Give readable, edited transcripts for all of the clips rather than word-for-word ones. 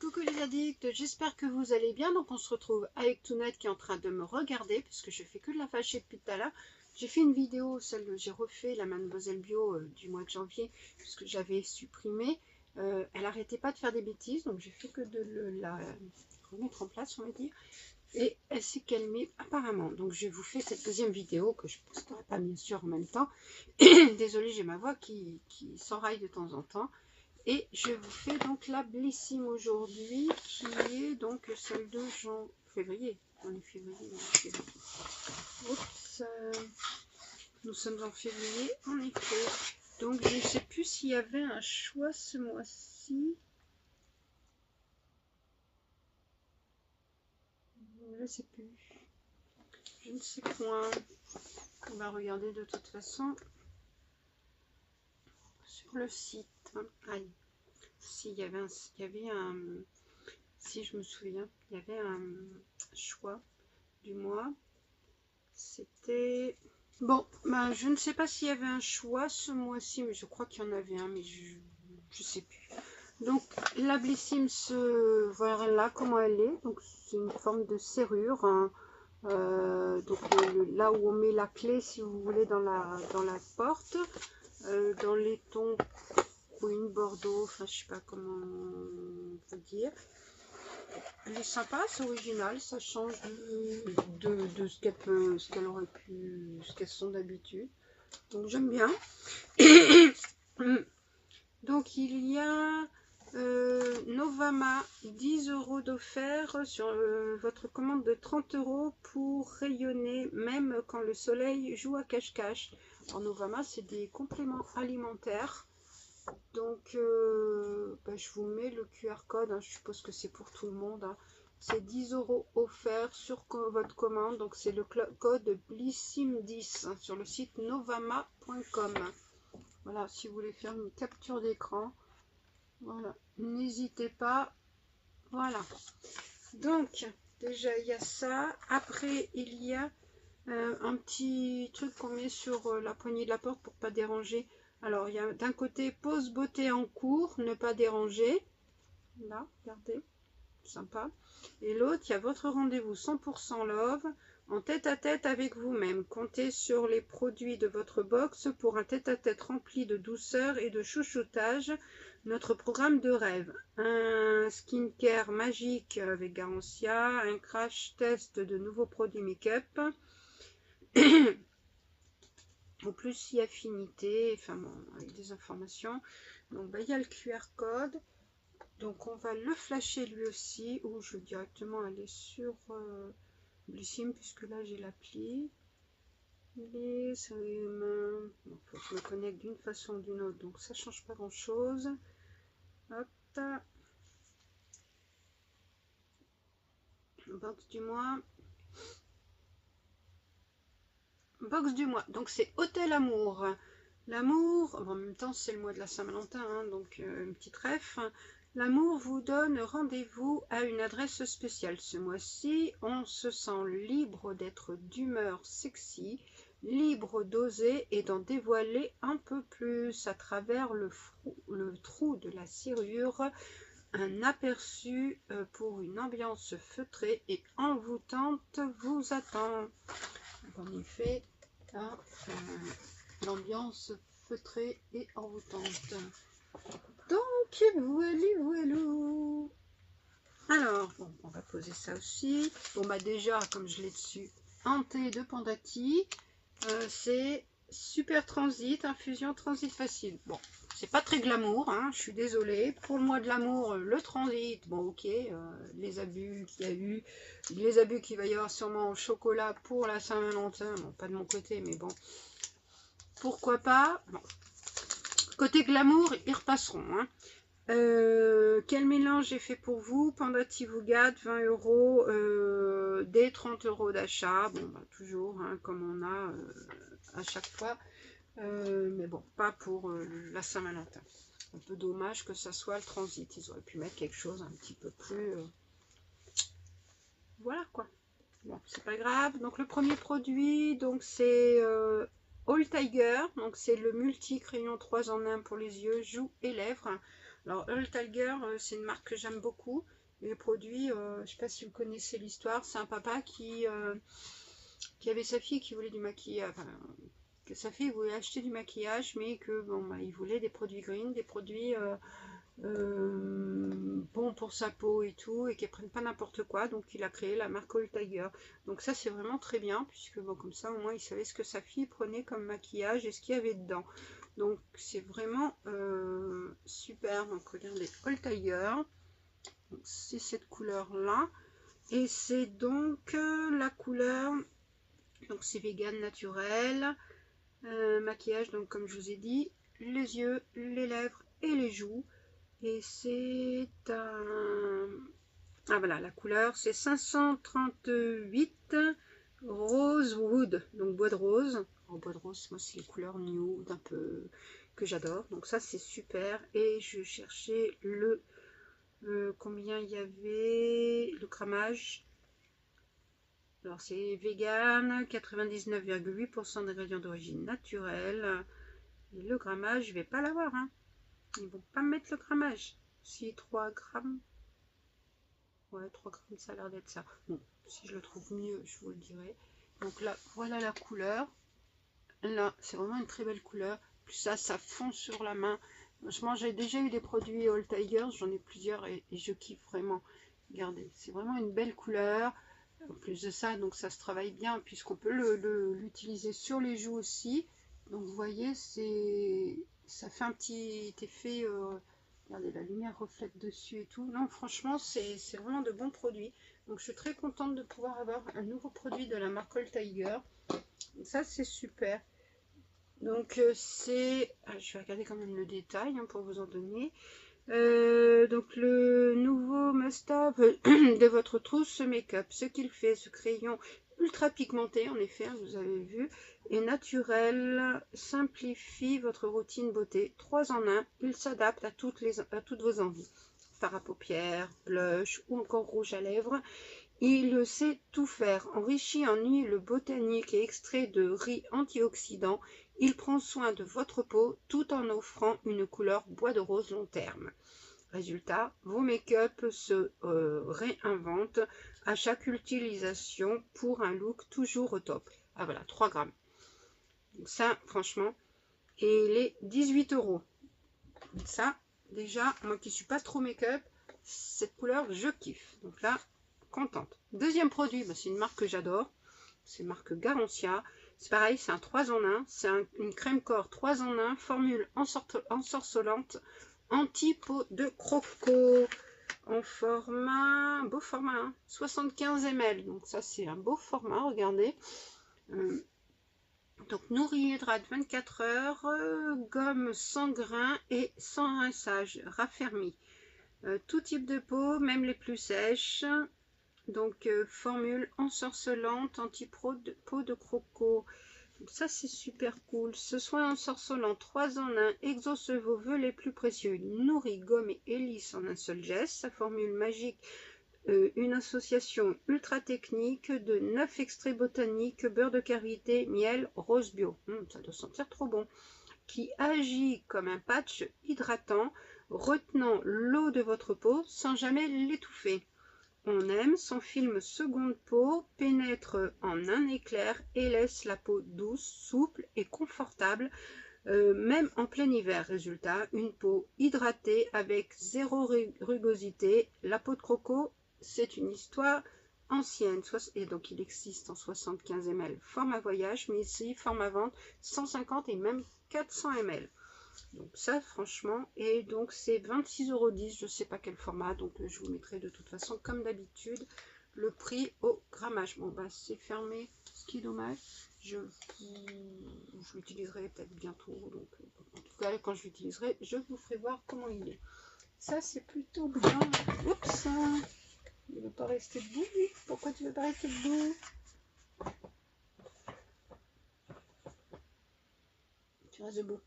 Coucou les addicts, j'espère que vous allez bien. Donc on se retrouve avec Tounette qui est en train de me regarder puisque je fais que de la fâcher depuis tout à l'heure. J'ai fait une vidéo, j'ai refait la Mademoiselle Bio du mois de janvier puisque j'avais supprimé. Elle n'arrêtait pas de faire des bêtises, donc j'ai fait que de la remettre en place, on va dire. Et elle s'est calmée apparemment. Donc je vous fais cette deuxième vidéo que je ne posterai pas bien sûr en même temps. Désolée, j'ai ma voix qui s'enraille de temps en temps. Et je vous fais donc la Blissim aujourd'hui, qui est donc celle de février. On est février. Oups, nous sommes en février, en effet. Donc je ne sais plus s'il y avait un choix ce mois-ci. Je ne sais plus. Je ne sais point. On va regarder de toute façon sur le site. Allez. Si je me souviens, il y avait un choix du mois. C'était bon, ben, je ne sais pas s'il y avait un choix ce mois-ci, mais je crois qu'il y en avait un, mais je sais plus. Donc la Blissim, voilà comment elle est. Donc c'est une forme de serrure. Hein. Donc là où on met la clé, si vous voulez, dans la porte, dans les tons une bordeaux, enfin je sais pas comment on peut dire. Elle est sympa, c'est original, ça change de ce qu'elle aurait pu, ce qu'elles sont d'habitude. Donc j'aime bien. Donc il y a Novama, 10 € d'offert sur votre commande de 30 € pour rayonner même quand le soleil joue à cache-cache. Alors Novama, c'est des compléments alimentaires. Donc je vous mets le QR code, hein, je suppose que c'est pour tout le monde. Hein. C'est 10 € offert sur votre commande. Donc c'est le code Blissim10 hein, sur le site novama.com. Voilà, si vous voulez faire une capture d'écran, voilà, n'hésitez pas. Voilà. Donc déjà il y a ça. Après il y a un petit truc qu'on met sur la poignée de la porte pour pas déranger. Alors, il y a d'un côté pause beauté en cours, ne pas déranger. Là, regardez, sympa. Et l'autre, il y a votre rendez-vous 100% love, en tête-à-tête avec vous-même. Comptez sur les produits de votre box pour un tête-à-tête rempli de douceur et de chouchoutage. Notre programme de rêve. Un skincare magique avec Garancia, un crash test de nouveaux produits make-up. En plus, il y a affinité, enfin bon, avec des informations. Donc, il y a le QR code. Donc, on va le flasher lui aussi, ou je vais directement aller sur Blissim, puisque là, j'ai l'appli. Il faut que je me connecte d'une façon ou d'une autre, donc ça change pas grand-chose. Hop. Box du mois. Box du mois, donc c'est Hôtel Amour. L'amour, en même temps c'est le mois de la Saint-Valentin, hein, donc une petite ref. L'amour vous donne rendez-vous à une adresse spéciale. Ce mois-ci, on se sent libre d'être d'humeur sexy, libre d'oser et d'en dévoiler un peu plus à travers le trou de la serrure. Un aperçu pour une ambiance feutrée et envoûtante vous attend. En effet, l'ambiance feutrée et envoûtante. Donc, voilà. Alors, bon, on va poser ça aussi. Bon, bah déjà, comme je l'ai dessus, un thé de Pandati. C'est Super Transit, infusion transit facile. Bon, c'est pas très glamour, hein, je suis désolée. Pour le mois de l'amour, le transit, bon ok, les abus qu'il y a eu, les abus qu'il va y avoir sûrement au chocolat pour la Saint-Valentin, bon pas de mon côté, mais bon, pourquoi pas. Bon. Côté glamour, ils repasseront. Hein. Quel mélange j'ai fait pour vous? Pandati vous gâte, 20 €, des 30 € d'achat, bon bah toujours, hein, comme on a à chaque fois. Mais bon, pas pour la Saint-Valentin. Un peu dommage que ça soit le transit. Ils auraient pu mettre quelque chose un petit peu plus... Voilà quoi. Bon, c'est pas grave. Donc le premier produit, donc c'est All Tiger. Donc c'est le multi crayon 3 en 1 pour les yeux, joues et lèvres. Alors Old Tiger, c'est une marque que j'aime beaucoup. Les produits, je ne sais pas si vous connaissez l'histoire, c'est un papa qui avait sa fille qui voulait du maquillage, enfin, que sa fille voulait acheter du maquillage, mais que bon, bah, il voulait des produits green, des produits bons pour sa peau et tout, et qu'elle prenne pas n'importe quoi. Donc il a créé la marque Old Tiger. Donc ça c'est vraiment très bien, puisque bon, comme ça au moins il savait ce que sa fille prenait comme maquillage et ce qu'il y avait dedans. Donc c'est vraiment super. Donc regardez, Old Tiger, c'est cette couleur là, et c'est donc la couleur, donc c'est vegan naturel. Maquillage, donc comme je vous ai dit, les yeux, les lèvres et les joues. Et c'est un... Ah voilà, la couleur c'est 538 Rosewood, donc bois de rose. En bois de rose, moi c'est les couleurs nude un peu que j'adore. Donc ça c'est super. Et je cherchais le... combien il y avait le grammage. Alors c'est vegan, 99,8% d'ingrédients d'origine naturelle. Et le grammage, je vais pas l'avoir, hein. Ils vont pas me mettre le grammage. Si 3 grammes. Ouais, 3 grammes, ça a l'air d'être ça. Bon, si je le trouve mieux, je vous le dirai. Donc là, voilà la couleur. Là, c'est vraiment une très belle couleur. Plus ça fond sur la main. Franchement, j'ai déjà eu des produits Old Tiger, j'en ai plusieurs et je kiffe vraiment. Regardez, c'est vraiment une belle couleur. En plus de ça, donc ça se travaille bien puisqu'on peut l'utiliser sur les joues aussi. Donc vous voyez, ça fait un petit effet. Regardez, la lumière reflète dessus et tout. Non, franchement, c'est vraiment de bons produits. Donc je suis très contente de pouvoir avoir un nouveau produit de la marque Old Tiger. Donc, ça, c'est super. Donc c'est... je vais regarder quand même le détail hein, pour vous en donner. Donc le nouveau must-have de votre trousse make-up. Ce qu'il fait, ce crayon ultra pigmenté, en effet, hein, vous avez vu, et naturel, simplifie votre routine beauté. 3 en 1, il s'adapte à toutes vos envies. Fard à paupières, blush ou encore rouge à lèvres. Il sait tout faire. Enrichi en huile botanique et extrait de riz antioxydant, il prend soin de votre peau tout en offrant une couleur bois de rose long terme. Résultat, vos make-up se réinventent à chaque utilisation pour un look toujours au top. Ah voilà, 3 grammes. Donc ça, franchement, et les 18 €. Ça, déjà, moi qui suis pas trop make-up, cette couleur, je kiffe. Donc là, contente. Deuxième produit, bah, c'est une marque que j'adore. C'est marque Garancia. C'est pareil, c'est un 3 en 1. C'est une crème corps 3 en 1, formule ensorcelante, anti-peau de croco. En format, beau format, hein, 75 ml. Donc ça, c'est un beau format, regardez. Donc nourri hydrate 24 heures, gomme sans grains et sans rinçage, raffermi. Tout type de peau, même les plus sèches. Donc formule ensorcelante, anti-peau de croco. Donc ça c'est super cool. Ce soin ensorcelant 3 en 1 exauce vos vœux les plus précieux. Nourrit, gomme et hélice en un seul geste. Sa formule magique, une association ultra technique de 9 extraits botaniques, beurre de karité, miel, rose bio. Ça doit sentir trop bon. Qui agit comme un patch hydratant, retenant l'eau de votre peau sans jamais l'étouffer. On aime, son film seconde peau pénètre en un éclair et laisse la peau douce, souple et confortable, même en plein hiver. Résultat, une peau hydratée avec zéro rugosité. La peau de croco, c'est une histoire ancienne. Et donc il existe en 75 ml format voyage, mais ici format vente 150 et même 400 ml. Donc ça franchement, et donc c'est 26,10 €, je sais pas quel format, donc je vous mettrai de toute façon comme d'habitude le prix au grammage. Bon bah c'est fermé, ce qui est dommage. Je l'utiliserai peut-être bientôt, donc en tout cas quand je l'utiliserai je vous ferai voir comment il est. Ça c'est plutôt bien. Oups, il ne veut pas rester debout. Pourquoi tu ne veux pas rester debout? Tu restes debout.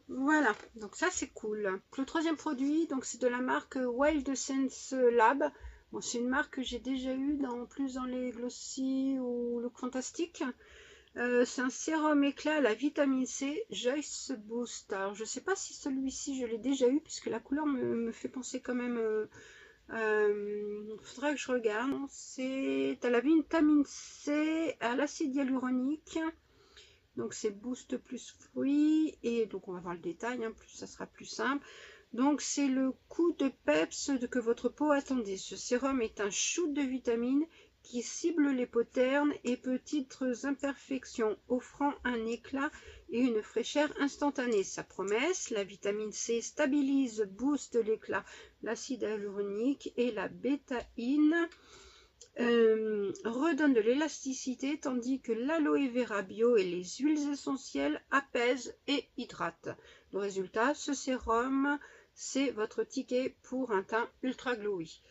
Voilà, donc ça c'est cool. Le troisième produit, donc c'est de la marque Wild Sense Lab. Bon, c'est une marque que j'ai déjà eue plus dans les glossy ou look fantastique. C'est un sérum éclat à la vitamine C Joyce Boost. Alors, je ne sais pas si celui-ci je l'ai déjà eu, puisque la couleur me fait penser quand même. Faudrait que je regarde. C'est à la vitamine C, à l'acide hyaluronique. Donc c'est Boost plus fruits. Et donc on va voir le détail, hein, plus ça sera plus simple. Donc c'est le coup de peps que votre peau attendait. Ce sérum est un shoot de vitamines qui cible les peaux ternes et petites imperfections, offrant un éclat et une fraîcheur instantanée. Sa promesse, la vitamine C stabilise, booste l'éclat, l'acide hyaluronique et la bétaïne redonne de l'élasticité, tandis que l'aloe vera bio et les huiles essentielles apaisent et hydratent. Le résultat, ce sérum, c'est votre ticket pour un teint ultra glowy.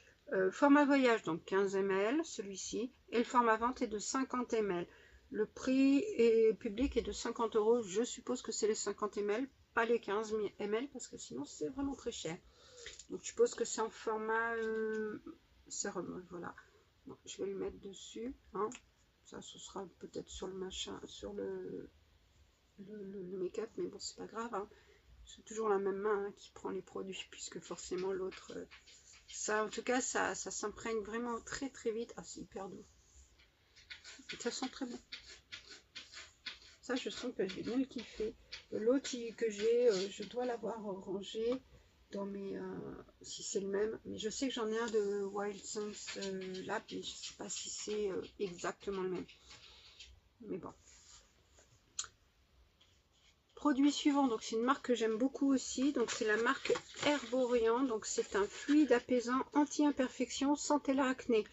Format voyage, donc 15 ml, celui-ci, et le format vente est de 50 ml. Le prix public est de 50 €. Je suppose que c'est les 50 ml, pas les 15 ml, parce que sinon c'est vraiment très cher. Donc je suppose que c'est en format sérum, voilà. Donc, je vais le mettre dessus, hein. Ça, ce sera peut-être sur le machin, sur le make-up, mais bon, c'est pas grave, hein. C'est toujours la même main, hein, qui prend les produits, puisque forcément l'autre, ça, en tout cas, ça s'imprègne vraiment très très vite. Ah, c'est hyper doux. Et ça sent très bon. Ça, je sens que je vais bien le kiffer. L'autre que j'ai, je dois l'avoir rangé dans mes, si c'est le même, mais je sais que j'en ai un de Wild Sense là, mais je sais pas si c'est exactement le même. Mais bon. Produit suivant, donc c'est une marque que j'aime beaucoup aussi, donc c'est la marque Herborian, donc c'est un fluide apaisant anti-imperfection Centella acné.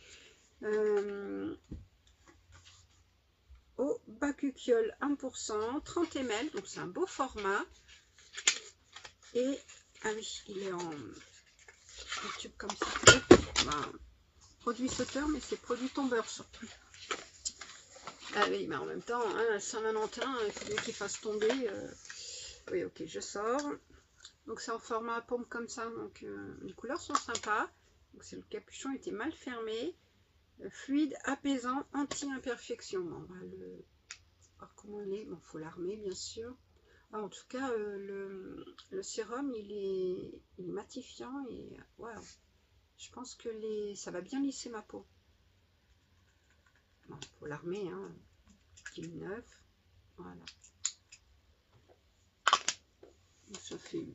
Au bacuchiol 1%, 30 ml, donc c'est un beau format. Et, ah oui, il est en tube comme ça. Voilà. Produit sauteur, mais c'est produit tombeur surtout. Ah oui, mais en même temps, hein, Saint-Valentin, il faut bien qu'il fasse tomber. Oui, ok, je sors. Donc c'est en format pomme comme ça, donc les couleurs sont sympas. Donc c'est le capuchon était mal fermé. Fluide apaisant anti-imperfection. Bon, on va le voir comment il est. Bon, faut l'armer bien sûr. Ah, en tout cas, le sérum il est matifiant et voilà. Je pense que ça va bien lisser ma peau. Bon, faut l'armer, hein. Petit neuf. Voilà. Ça fait.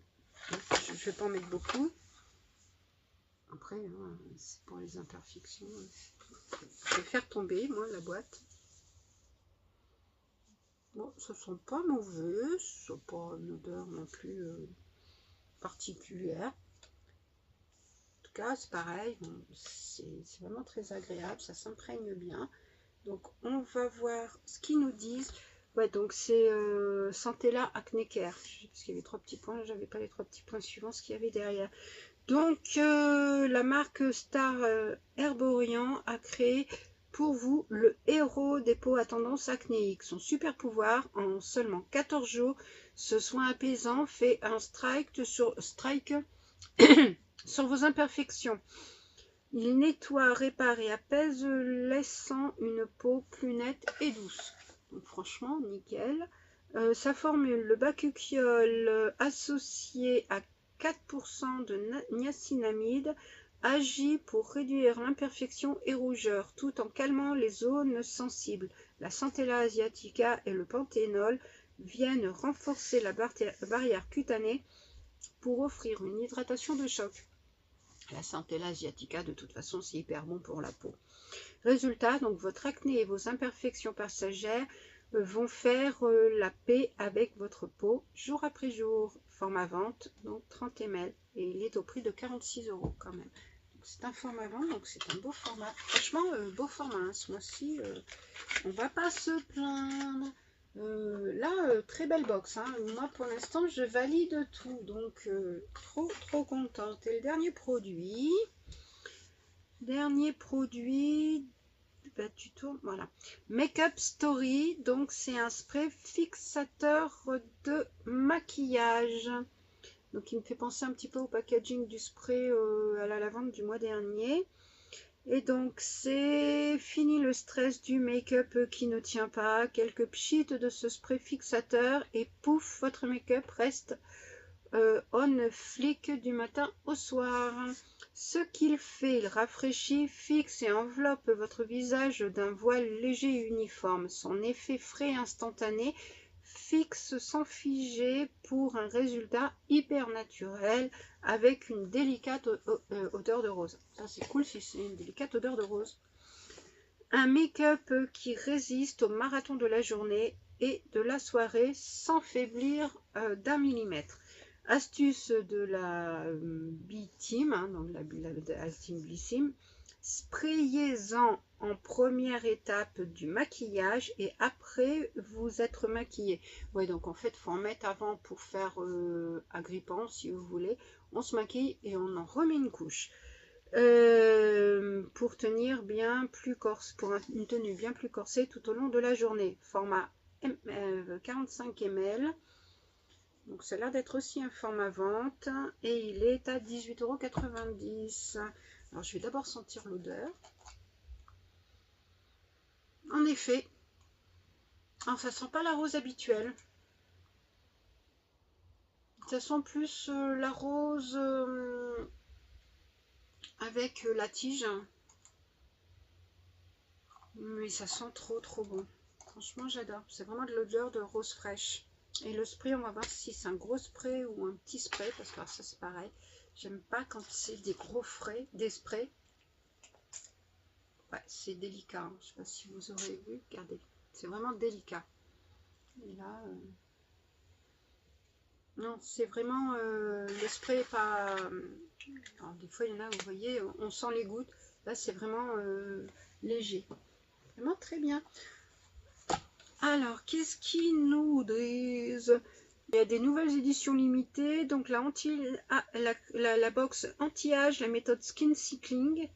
Je ne vais pas en mettre beaucoup. Après, hein, c'est pour les imperfections. Je vais faire tomber, moi, la boîte. Bon, ça sent pas mauvais. Ça n'a pas une odeur non plus particulière. En tout cas, c'est pareil. Bon, c'est vraiment très agréable. Ça s'imprègne bien. Donc, on va voir ce qu'ils nous disent. Ouais, donc c'est Centella Acne Care. Parce qu'il y avait 3 petits points. J'avais pas les 3 petits points suivants, ce qu'il y avait derrière. Donc, la marque Star Herborian a créé pour vous le héros des peaux à tendance acnéique. Son super pouvoir, en seulement 14 jours, ce soin apaisant fait un strike sur vos imperfections. Il nettoie, répare et apaise, laissant une peau plus nette et douce. Donc franchement, nickel. Sa formule, le bacuchiol associé à 4% de niacinamide, agit pour réduire l'imperfection et rougeur, tout en calmant les zones sensibles. La Centella asiatica et le panthénol viennent renforcer la barrière cutanée pour offrir une hydratation de choc. La Centella asiatica, de toute façon, c'est hyper bon pour la peau. Résultat, donc votre acné et vos imperfections passagères vont faire la paix avec votre peau jour après jour. Format vente, donc 30 ml. Et il est au prix de 46 € quand même. C'est un format vente, donc c'est un beau format. Franchement, beau format, hein, ce mois-ci. On va pas se plaindre. Là, très belle box, hein. Moi pour l'instant je valide tout, donc trop contente. Et le dernier produit bah, tu tournes, voilà, Make Up Story, donc c'est un spray fixateur de maquillage, donc il me fait penser un petit peu au packaging du spray à la lavande du mois dernier. Et donc, c'est fini le stress du make-up qui ne tient pas. Quelques pchits de ce spray fixateur et pouf, votre make-up reste on flic du matin au soir. Ce qu'il fait, il rafraîchit, fixe et enveloppe votre visage d'un voile léger et uniforme. Son effet frais instantané fixe sans figer pour un résultat hyper naturel avec une délicate odeur de rose. Ça c'est cool si c'est une délicate odeur de rose. Un make-up qui résiste au marathon de la journée et de la soirée sans faiblir d'un millimètre. Astuce de la B-Team, hein, donc la Team Blissim. Sprayez-en en première étape du maquillage et après vous être maquillé. Ouais, donc en fait, il faut en mettre avant pour faire agrippant si vous voulez. On se maquille et on en remet une couche. Pour tenir bien plus corsé, pour une tenue bien plus corsée tout au long de la journée. Format 45 ml. Donc ça a l'air d'être aussi un format vente et il est à 18,90 €. Alors je vais d'abord sentir l'odeur. En effet, alors ça sent pas la rose habituelle. Ça sent plus la rose avec la tige. Mais ça sent trop bon. Franchement j'adore. C'est vraiment de l'odeur de rose fraîche. Et le spray, on va voir si c'est un gros spray ou un petit spray, parce que alors, ça c'est pareil. J'aime pas quand c'est des gros des sprays. Ouais, c'est délicat. Hein. Je sais pas si vous aurez vu. Regardez, c'est vraiment délicat. Et là, non, c'est vraiment le spray pas. Alors, des fois, il y en a, vous voyez, on sent les gouttes. Là, c'est vraiment léger. Vraiment très bien. Alors, qu'est-ce qu'ils nous disent? Il y a des nouvelles éditions limitées, donc la box anti-âge, la méthode Skin Cycling,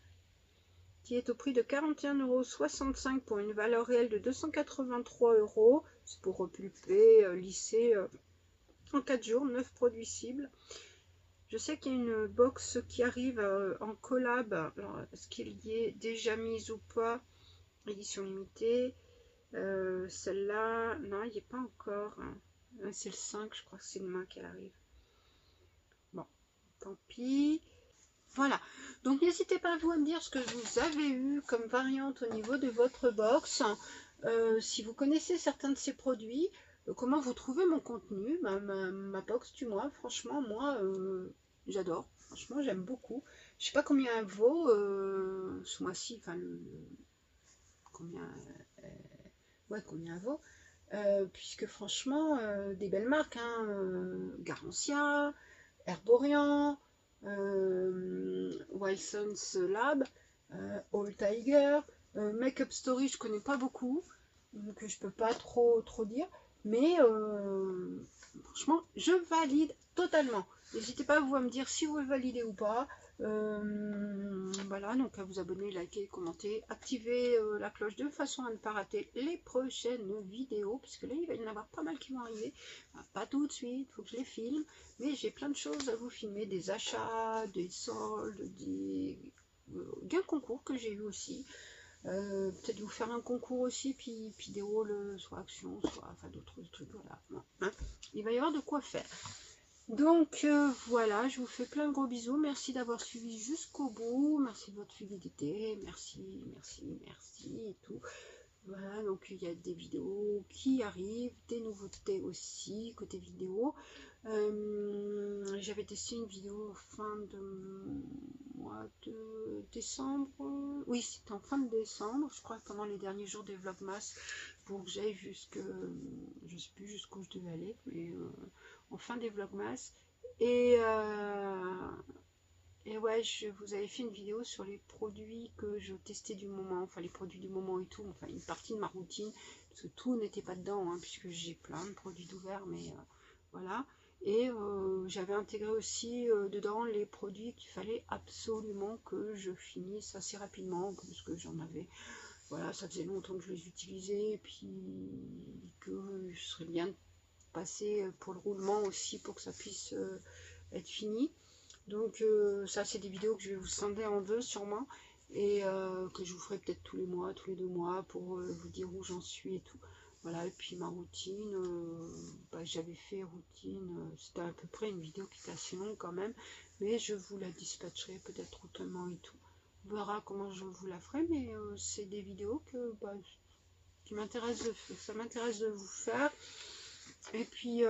qui est au prix de 41,65 € pour une valeur réelle de 283 €. C'est pour repulper, lisser en 4 jours, 9 produits cibles. Je sais qu'il y a une box qui arrive en collab, alors est-ce qu'il y est déjà mise ou pas, édition limitée. Celle-là, non, il n'y est pas encore. C'est le 5, je crois que c'est demain qu'elle arrive. Bon, tant pis. Voilà, donc n'hésitez pas vous à me dire ce que vous avez eu comme variante au niveau de votre box. Si vous connaissez certains de ces produits, comment vous trouvez mon contenu, ma box du mois. Franchement, moi, j'adore. Franchement, j'aime beaucoup. Je sais pas combien elle vaut ce mois-ci, enfin, combien elle vaut. Puisque franchement, des belles marques, hein, Garancia, Herborian, Wild Sons Lab, All Tiger, Makeup Story, je connais pas beaucoup, donc je peux pas trop dire, mais franchement, je valide totalement. N'hésitez pas vous à me dire si vous le validez ou pas. Voilà, donc à vous abonner, liker, commenter, activer la cloche de façon à ne pas rater les prochaines vidéos, puisque là il va y en avoir pas mal qui vont arriver. Pas tout de suite, il faut que je les filme, mais j'ai plein de choses à vous filmer, des achats, des soldes, des gains concours que j'ai eu aussi. Peut-être vous faire un concours aussi, puis des rôles soit action, soit enfin d'autres trucs, voilà. Hein, il va y avoir de quoi faire. Donc voilà, je vous fais plein de gros bisous. Merci d'avoir suivi jusqu'au bout. Merci de votre fidélité. Merci et tout. Voilà, donc il y a des vidéos qui arrivent, des nouveautés aussi côté vidéo. J'avais testé une vidéo fin de mois de décembre. Oui, c'était en fin de décembre, je crois, pendant les derniers jours des Vlogmas, pour que j'aille jusque, je sais plus jusqu'où je devais aller, mais en fin des Vlogmas. Et ouais, je vous avais fait une vidéo sur les produits que je testais du moment, enfin les produits du moment et tout, enfin une partie de ma routine, parce que tout n'était pas dedans, hein, puisque j'ai plein de produits d'ouvert, mais voilà. Et j'avais intégré aussi dedans les produits qu'il fallait absolument que je finisse assez rapidement, parce que j'en avais, voilà, ça faisait longtemps que je les utilisais, et puis que je serais bien de passer pour le roulement aussi, pour que ça puisse être fini. Donc ça c'est des vidéos que je vais vous scinder en deux sûrement. et que je vous ferai peut-être tous les mois, tous les 2 mois pour vous dire où j'en suis et tout. Voilà, et puis ma routine, j'avais fait routine, c'était à peu près une vidéo qui était assez longue quand même, mais je vous la dispatcherai peut-être autrement et tout. On verra comment je vous la ferai, mais c'est des vidéos que qui m'intéressent ça m'intéresse de vous faire. Et puis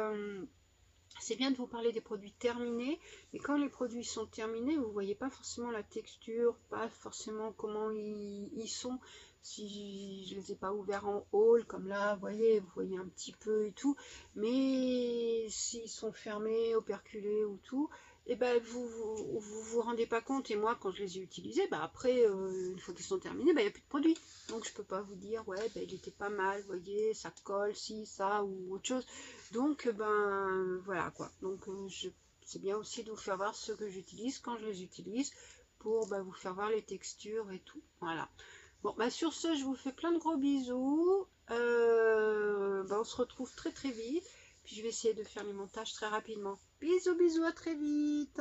c'est bien de vous parler des produits terminés, mais quand les produits sont terminés, vous ne voyez pas forcément la texture, pas forcément comment ils sont. Si je ne les ai pas ouverts en haul, comme là, vous voyez un petit peu et tout, mais s'ils sont fermés, operculés ou tout, et ben vous rendez pas compte. Et moi, quand je les ai utilisés, après, une fois qu'ils sont terminés, il n'y a plus de produits. Donc je peux pas vous dire, ouais, il était pas mal, vous voyez, ça colle, si, ça, ou autre chose. Donc, voilà quoi. Donc, c'est bien aussi de vous faire voir ce que j'utilise quand je les utilise pour vous faire voir les textures et tout. Voilà. Bon, sur ce, je vous fais plein de gros bisous. On se retrouve très très vite. Puis je vais essayer de faire les montages très rapidement. Bisous, bisous, à très vite.